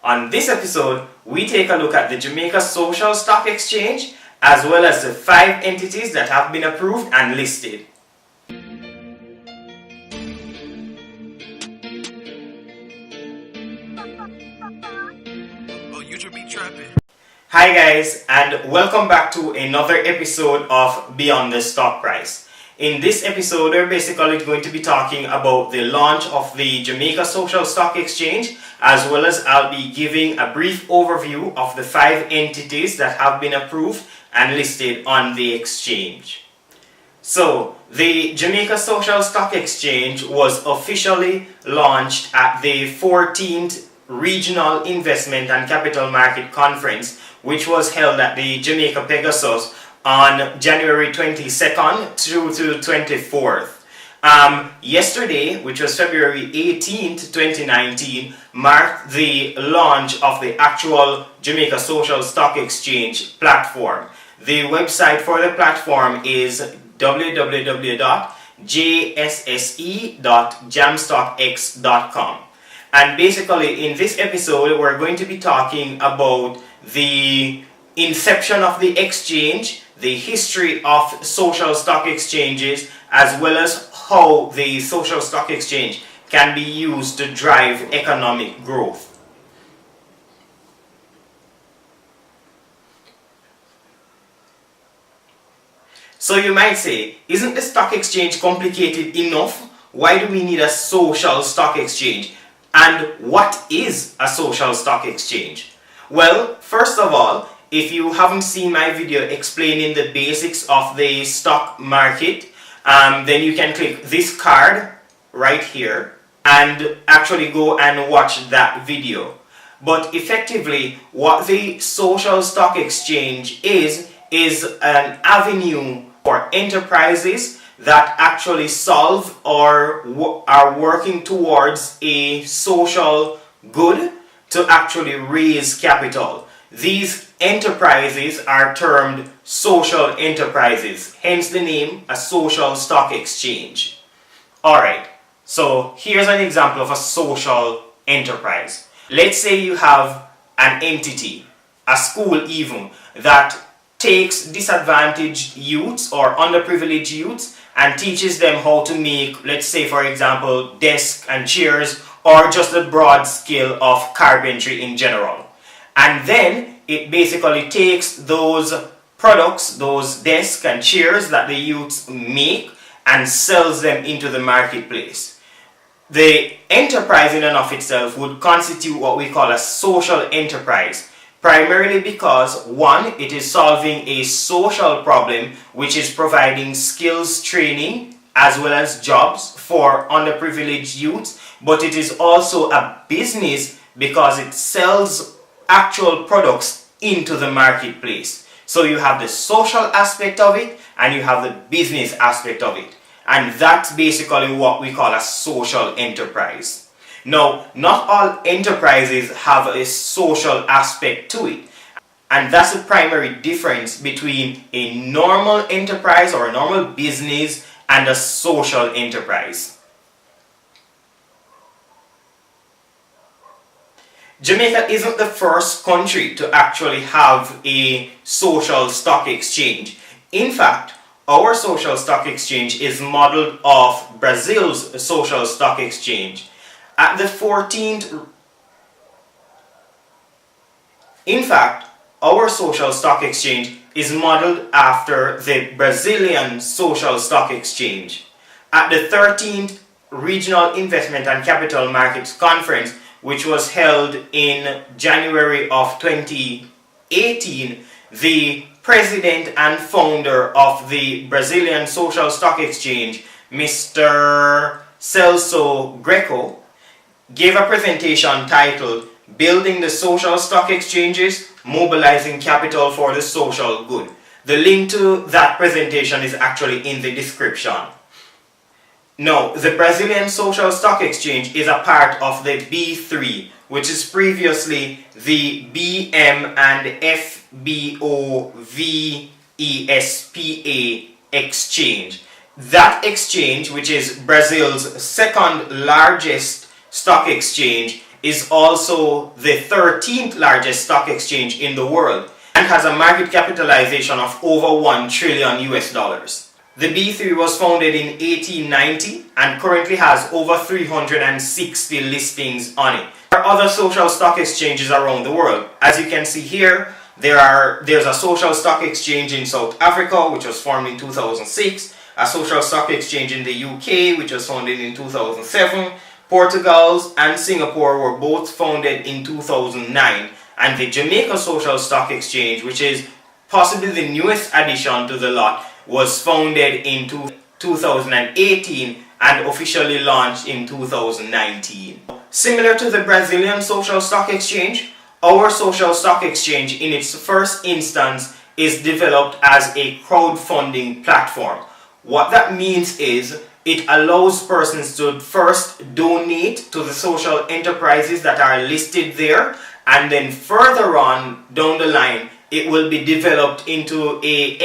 On this episode, we take a look at the Jamaica Social Stock Exchange as well as the 5 entities that have been approved and listed. Hi guys, and welcome back to another episode of Beyond the Stock Price. In this episode, we're basically going to be talking about the launch of the Jamaica Social Stock Exchange, as well as I'll be giving a brief overview of the 5 entities that have been approved and listed on the exchange. So, the Jamaica Social Stock Exchange was officially launched at the 14th Regional Investment and Capital Market Conference, which was held at the Jamaica Pegasus on January 22nd through to 24th. Yesterday, which was February 18th, 2019, marked the launch of the actual Jamaica Social Stock Exchange platform. The website for the platform is www.jsse.jamstockx.com. And basically, in this episode, we're going to be talking about the inception of the exchange, the history of social stock exchanges, as well as how the social stock exchange can be used to drive economic growth. So you might say, isn't the stock exchange complicated enough? Why do we need a social stock exchange? And what is a social stock exchange? Well, first of all, if you haven't seen my video explaining the basics of the stock market, then you can click this card right here and actually go and watch that video. But effectively, what the social stock exchange is an avenue for enterprises that actually solve or are working towards a social good to actually raise capital. These enterprises are termed social enterprises, hence the name, a social stock exchange. Alright, so here's an example of a social enterprise. Let's say you have an entity, a school even, that takes disadvantaged youths or underprivileged youths and teaches them how to make, let's say for example, desks and chairs, or just a broad skill of carpentry in general. And then it basically takes those products, those desks and chairs that the youths make, and sells them into the marketplace. The enterprise in and of itself would constitute what we call a social enterprise, primarily because, one, it is solving a social problem, which is providing skills training as well as jobs for underprivileged youths, but it is also a business because it sells actual products into the marketplace. So you have the social aspect of it and you have the business aspect of it. And that's basically what we call a social enterprise. Now, not all enterprises have a social aspect to it. And that's the primary difference between a normal enterprise or a normal business and a social enterprise. Jamaica isn't the first country to actually have a social stock exchange. In fact, our social stock exchange is modeled off Brazil's social stock exchange. At the 14th, in fact, our social stock exchange is modeled after the Brazilian social stock exchange. At the 13th Regional Investment and Capital Markets Conference, which was held in January of 2018, the president and founder of the Brazilian Social Stock Exchange, Mr. Celso Greco, gave a presentation titled Building the Social Stock Exchanges, Mobilizing Capital for the Social Good. The link to that presentation is actually in the description. Now, the Brazilian Social Stock Exchange is a part of the B3, which is previously the BM and FBOVESPA exchange. That exchange, which is Brazil's second largest stock exchange, is also the 13th largest stock exchange in the world and has a market capitalization of over $1 trillion US dollars. The B3 was founded in 1890 and currently has over 360 listings on it. There are other social stock exchanges around the world. As you can see here, there's a social stock exchange in South Africa, which was formed in 2006, a social stock exchange in the UK, which was founded in 2007, Portugal and Singapore were both founded in 2009, and the Jamaica Social Stock Exchange, which is possibly the newest addition to the lot, was founded in 2018 and officially launched in 2019. Similar to the Brazilian Social Stock Exchange, our Social Stock Exchange in its first instance is developed as a crowdfunding platform. What that means is it allows persons to first donate to the social enterprises that are listed there, and then further on down the line it will be developed into a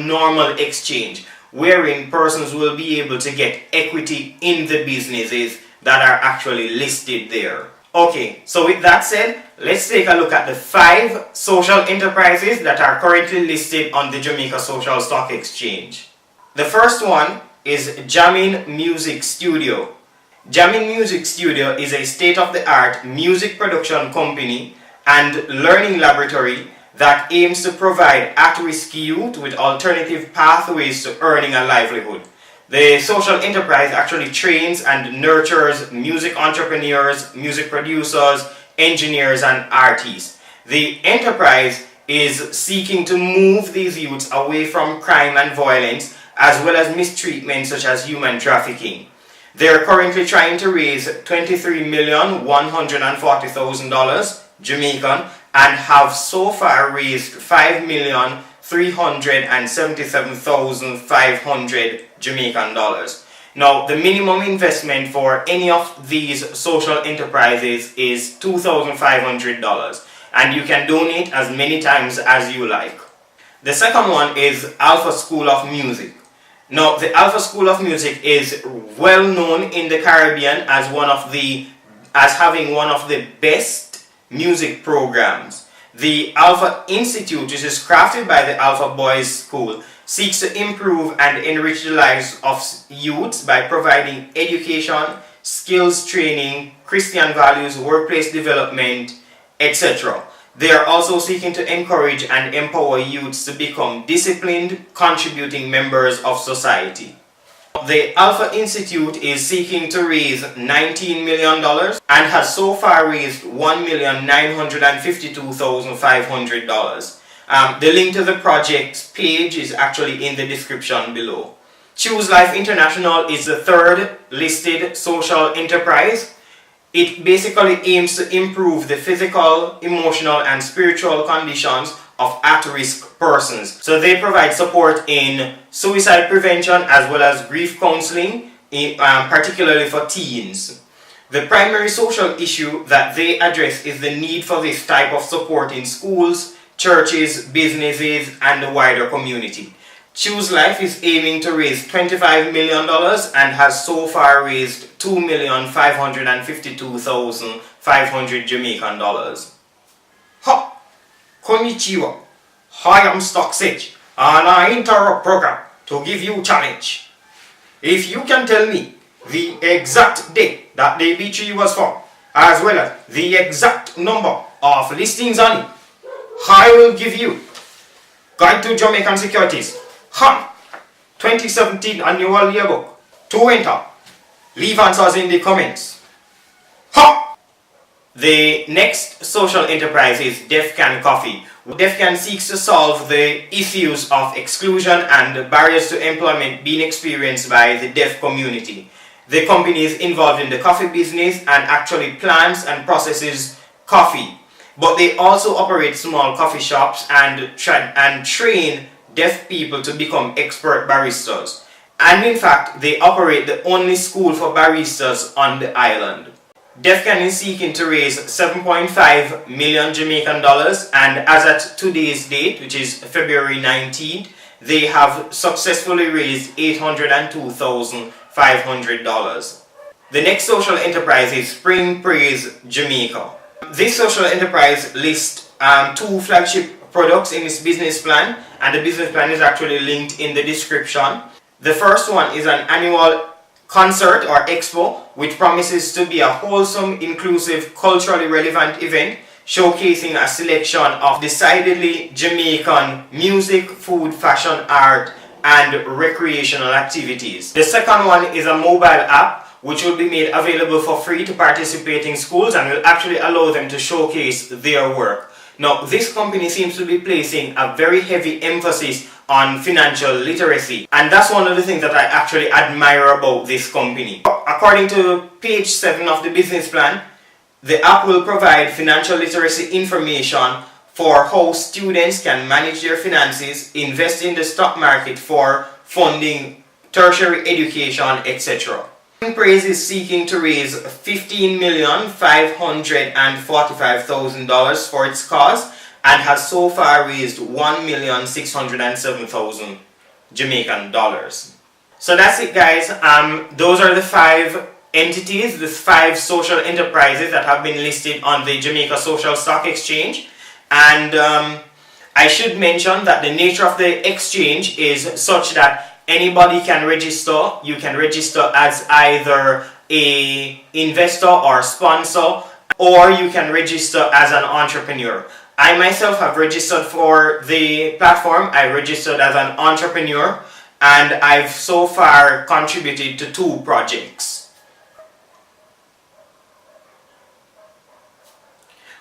normal exchange wherein persons will be able to get equity in the businesses that are actually listed there. Okay, so with that said, let's take a look at the 5 social enterprises that are currently listed on the Jamaica Social Stock Exchange. The first one is Jammin Music Studio. Jammin Music Studio is a state-of-the-art music production company and learning laboratory that aims to provide at-risk youth with alternative pathways to earning a livelihood. The social enterprise actually trains and nurtures music entrepreneurs, music producers, engineers, and artists. The enterprise is seeking to move these youths away from crime and violence, as well as mistreatment such as human trafficking. They are currently trying to raise $23,140,000 Jamaican and have so far raised $5,377,500 Jamaican dollars. Now, the minimum investment for any of these social enterprises is $2,500, and you can donate as many times as you like. The second one is Alpha School of Music. Now, the Alpha School of Music is well known in the Caribbean as having one of the best music programs. The Alpha Institute, which is crafted by the Alpha Boys School, seeks to improve and enrich the lives of youths by providing education, skills training, Christian values, workplace development, etc. They are also seeking to encourage and empower youths to become disciplined, contributing members of society. The Alpha Institute is seeking to raise $19 million and has so far raised $1,952,500. The link to the project's page is actually in the description below. Choose Life International is the third listed social enterprise. It basically aims to improve the physical, emotional, and spiritual conditions of at-risk persons. So they provide support in suicide prevention as well as grief counseling, particularly for teens. The primary social issue that they address is the need for this type of support in schools, churches, businesses, and the wider community. Choose Life is aiming to raise $25 million and has so far raised $2,552,500 Jamaican dollars. Ha! Konnichiwa. I am Stocksage and I interrupt program to give you challenge. If you can tell me the exact date that the B3 was formed, as well as the exact number of listings on it, I will give you Guide to Jamaican Securities 2017 Annual Yearbook. To enter, leave answers in the comments. The next social enterprise is Defcan Coffee. Defcan seeks to solve the issues of exclusion and barriers to employment being experienced by the deaf community. The company is involved in the coffee business and actually plants and processes coffee. But they also operate small coffee shops and train deaf people to become expert baristas. And in fact, they operate the only school for baristas on the island. Defcan is seeking to raise 7.5 million Jamaican dollars, and as at today's date, which is February 19th, they have successfully raised $802,500. The next social enterprise is Spring Praise Jamaica. This social enterprise lists two flagship products in its business plan, and the business plan is actually linked in the description. The first one is an annual concert or expo, which promises to be a wholesome, inclusive, culturally relevant event showcasing a selection of decidedly Jamaican music, food, fashion, art, and recreational activities. The second one is a mobile app which will be made available for free to participating schools and will actually allow them to showcase their work. Now, this company seems to be placing a very heavy emphasis on financial literacy, and that's one of the things that I actually admire about this company. According to page 7 of the business plan, the app will provide financial literacy information for how students can manage their finances, invest in the stock market for funding tertiary education, etc. Praise is seeking to raise $15,545,000 for its cause and has so far raised $1,607,000 Jamaican dollars. So that's it, guys. Those are the 5 entities, the 5 social enterprises that have been listed on the Jamaica Social Stock Exchange. And I should mention that the nature of the exchange is such that anybody can register. You can register as either an investor or sponsor, or you can register as an entrepreneur. I myself have registered for the platform. I registered as an entrepreneur, and I've so far contributed to 2 projects.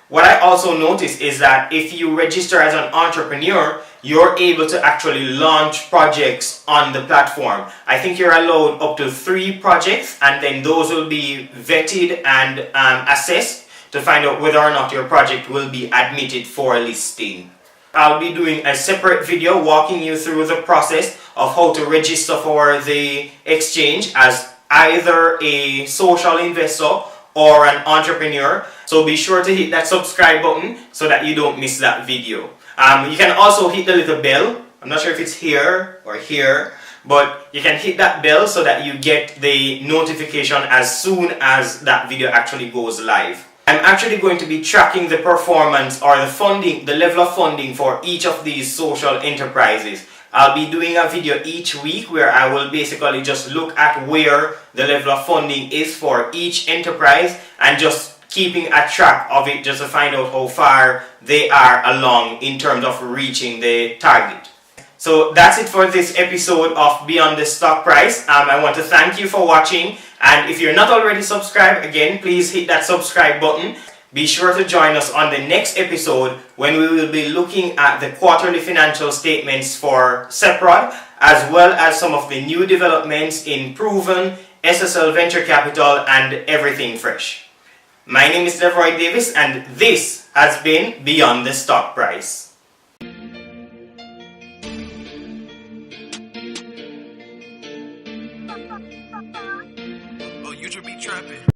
What I also noticed is that if you register as an entrepreneur, you're able to actually launch projects on the platform. I think you're allowed up to 3 projects, and then those will be vetted and assessed to find out whether or not your project will be admitted for listing. I'll be doing a separate video walking you through the process of how to register for the exchange as either a social investor or an entrepreneur. So be sure to hit that subscribe button so that you don't miss that video. You can also hit the little bell. I'm not sure if it's here or here, but you can hit that bell so that you get the notification as soon as that video actually goes live. I'm actually going to be tracking the performance or the funding, the level of funding for each of these social enterprises. I'll be doing a video each week where I will basically just look at where the level of funding is for each enterprise and just keeping a track of it just to find out how far they are along in terms of reaching the target. So that's it for this episode of Beyond the Stock Price. I want to thank you for watching, and if you're not already subscribed, again, please hit that subscribe button. Be sure to join us on the next episode when we will be looking at the quarterly financial statements for SEPROD, as well as some of the new developments in Proven, SSL Venture Capital, and Everything Fresh. My name is Leroy Davis, and this has been Beyond the Stock Price. Oh, you should be trapping.